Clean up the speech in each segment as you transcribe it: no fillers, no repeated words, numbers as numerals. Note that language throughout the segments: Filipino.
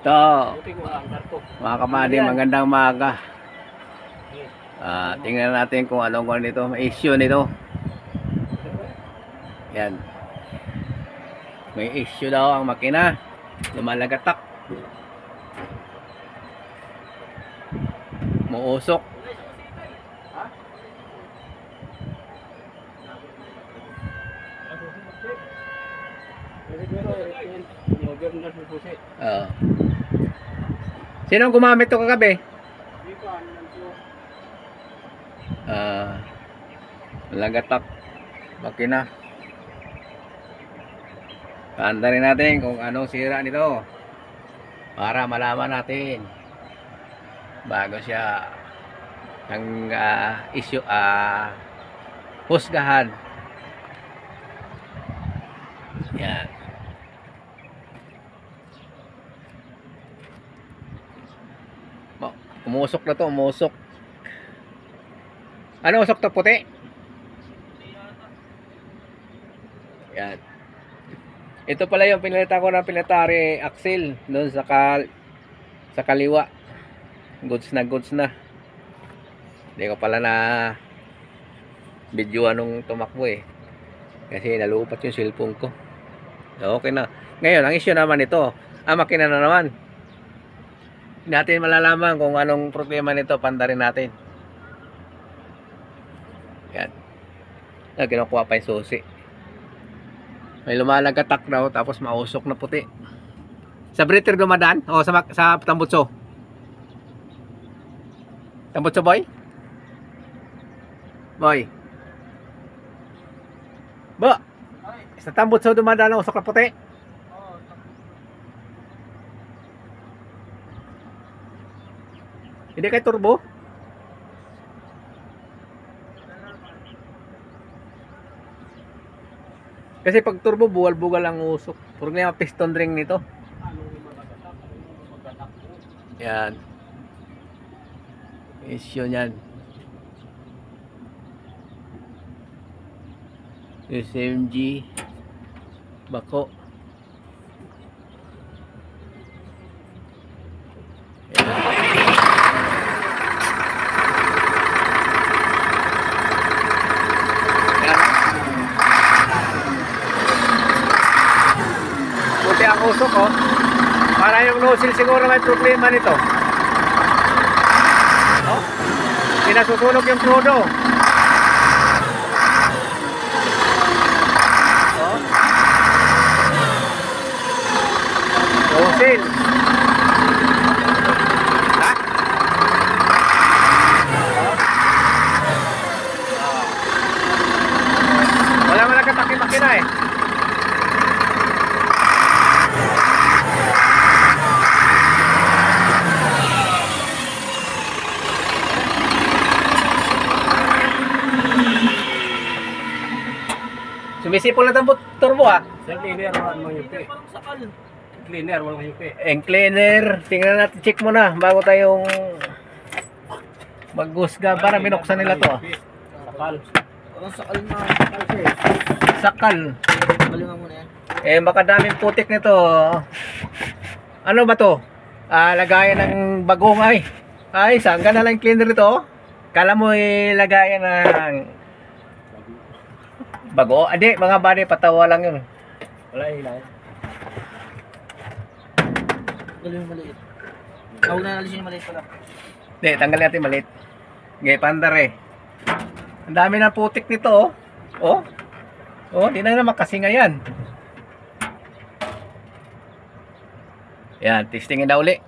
Ito, mga kamadi, magandang umaga. Tingnan natin kung anong kung nito, may issue nito. Yan. May issue daw ang makina. Lumalagatak. Muusok. Sino gumamit ito kagabi? Lagatak makina. Paandarin natin kung anong sira nito para malaman natin bago siya ang issue husgahan. Yan. Umusok na to, umusok. Ano usok to, puti? Yan. Ito pala yung pinalitan ko ng pinatari axle doon sa kaliwa. Goods na. Hindi ko pala na video anong tumakbo kasi nalupat yung cellphone ko. So, okay na. Ngayon, ang issue naman ito, makina na naman. Natin malalaman kung anong problema nito, pandarin natin. Yan. Kinukuha pa yung susi. May lumalagatak daw, tapos mausok na puti. Sa breather dumadaan? O sa tambutso? Tambutso, boy? Boy? Ba? Sa tambutso dumadaan, usok na puti? Hindi kay turbo? Kasi pag turbo, buwal-bugal ang usok. Problema piston ring nito. Yan. Issue yan. SMG bako. Buti ang usok para yung nozzle siguro may problema nito. Pinasusunog yung crudo. Nozzle. Wala man nagkataki makina Sumisipol na tambot turbo Sa cleaner, walang yupi. Cleaner, walang yupi. Cleaner, tingnan natin, check muna bago tayong maghusga para binuksan nila to. Sakal. Walang sakal na Sakal. Balingan mo na yan. Makadaming putik nito. Ano ba to? Lagayan ng bagong saan ka na lang cleaner ito? Kala mo lagayan ng bago? Hindi, mga body patawa lang yun. Wala hilay. Tanggalin yung maliit. Huwag na nalisin yung maliit pala. Hindi, tanggalin natin maliit. Ngayon, pandar Ang dami na putik nito di na naman kasi ngayon. Yan, testingin na uli.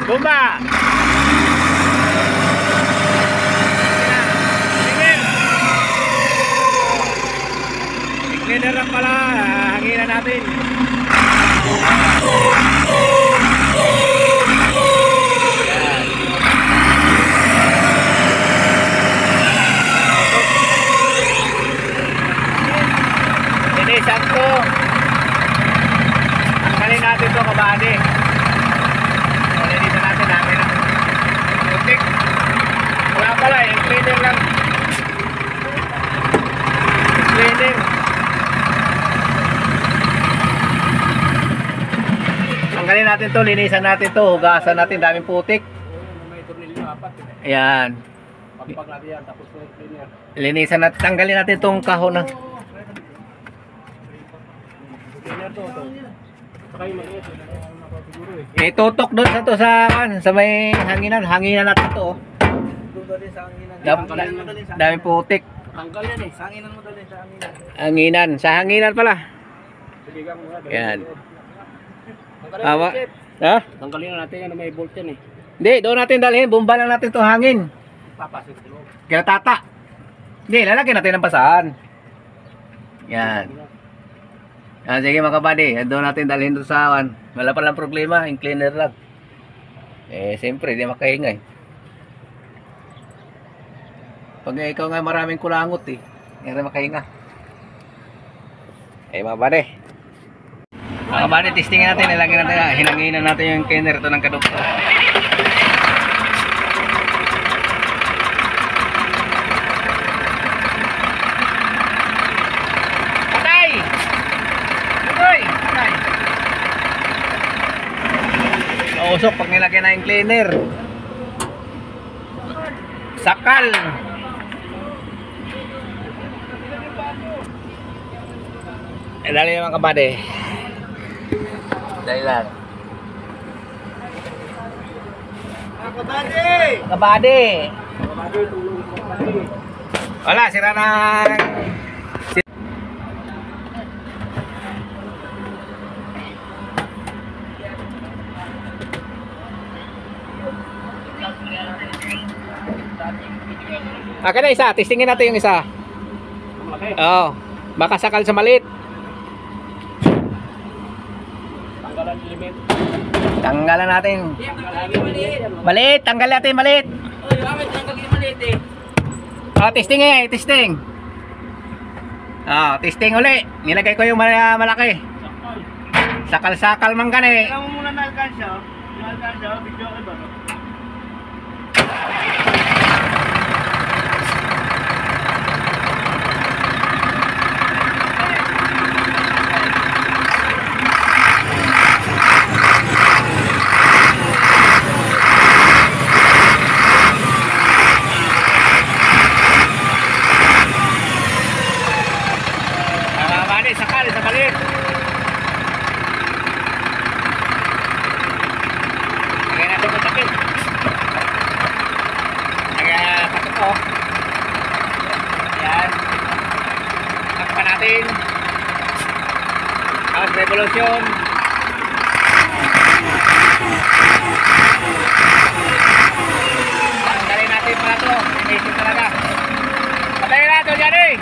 Bumba! Cleaner lang pala, hanginan natin. Yan. Linisan ko. Tanggalin natin ito kabady. Linisan natin, hangin na. Putik. Wala pala, cleaner lang. Cleaner. natin to, linisan natin to, hugasan natin, daming putik. May tornilyo 4. Ayan. Pagpag natin yan, tapos cleaner. Linisan natin, tanggalin natin tong kahon na. Cleaner to. Saka yung maliit. Siguro eh. Itutok doon sa to sa may hanginan natin to. Doon din sa hanginan. Daming putik. Tanggal yan eh. Sa hanginan mo dali, sa hanginan. Hanginan, sa hanginan pala. Sige ka muna. Yan. Tanggalin Ama. natin. Ha? Tanggalin na natin yan, may bolt yan eh. Hindi, doon natin dalhin, bumba lang natin to hangin. Papasok sa loob. Kaya tata. Hindi, lalagyan natin ng basahan. Yan. Yan, sige mga kabady, doon natin dalhin doon sa awan. Wala palang problema, yung cleaner lang. Siyempre, di makahinga eh. Pag ikaw nga maraming kulangot eh, hindi makahinga. Mga kabady. Mga kabady, testingin natin, ilagyan natin, hinanginan natin yung cleaner ito ng kadukto. Usok pag nilagyan na yung cleaner. Sakal. Dali naman kabady. Dali lang. Kabady. Wala, sira na. Akin na isa, testingin natin yung isa. Oo, baka sakal sa maliit. Tanggalan limit. Tanggalan natin. Maliit, tanggal natin maliit. Oy, bakit tanggalin maliit eh? Testing eh, testing. Testing uli. Nilagay ko yung malaki. Sakal-sakal man gani. Kailangan mo muna na-alkansya. Na-alkansya, video ka ba? Sakal sa maliit. Lagyan natin ang sakit. Lagyan sakit ko. Ayan. Takpan natin. House revolution. Tanggalin natin pala ito. Inisip talaga. Patayin natin dyan eh.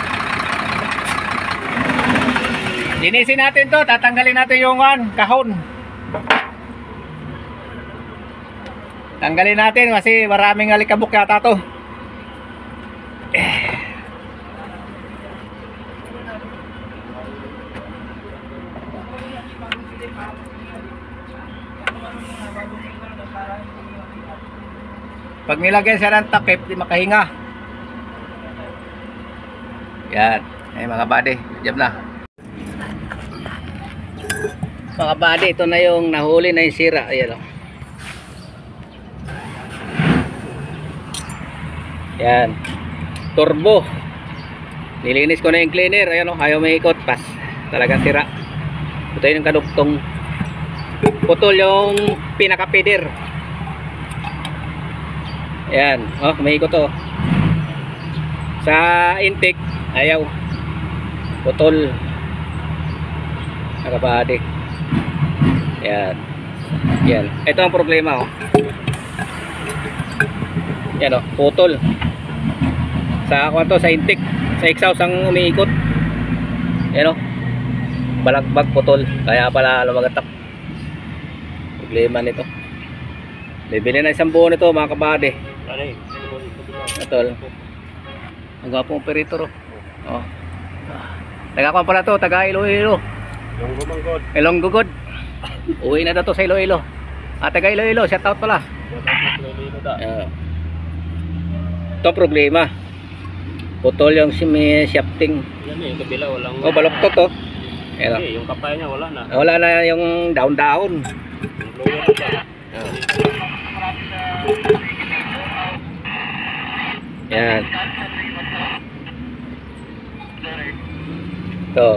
Linisin natin to, tatanggalin natin yung kahon. Tanggalin natin kasi maraming alikabok yata to. Pag nilagyan siya ng takip, di makahinga. Yan, mga buddy, job na. Mga buddy, ito na yung nahuli na yung sira. Ayan o. Yan. Turbo. Nilinis ko na yung cleaner. Ayan o, ayaw may ikot. Pas. Talagang sira. Ito yung kaduktong. Putol yung pinaka-feeder. Ayan. Oh, may ikot o. Sa intake, ayaw. Putol. Mga buddy. Yan. Yan. Ito ang problema oh. Yan oh, putol. Sa ako to, sa intake, sa exhaust ang umiikot. Yan oh. Balagbag putol. Kaya pala lumagatak. Problema nito. Bibili na isang buo nito mga kabady. Atol. Ang gwapong operator oh. Oh. Taga ko pala to, taga Iloilo. Ilonggogod. Uwi na daw to sa Iloilo. Taga Iloilo, shout out pala. Ito problema. Putol yung shafting. Yan eh, yung kabila walang. Oh, baloktot to. Yung kapay niya wala na. Wala na yung down. Lower na pa. Oh. Yan. Ito.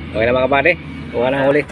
Okay na mga kapatid. Kuha na huli.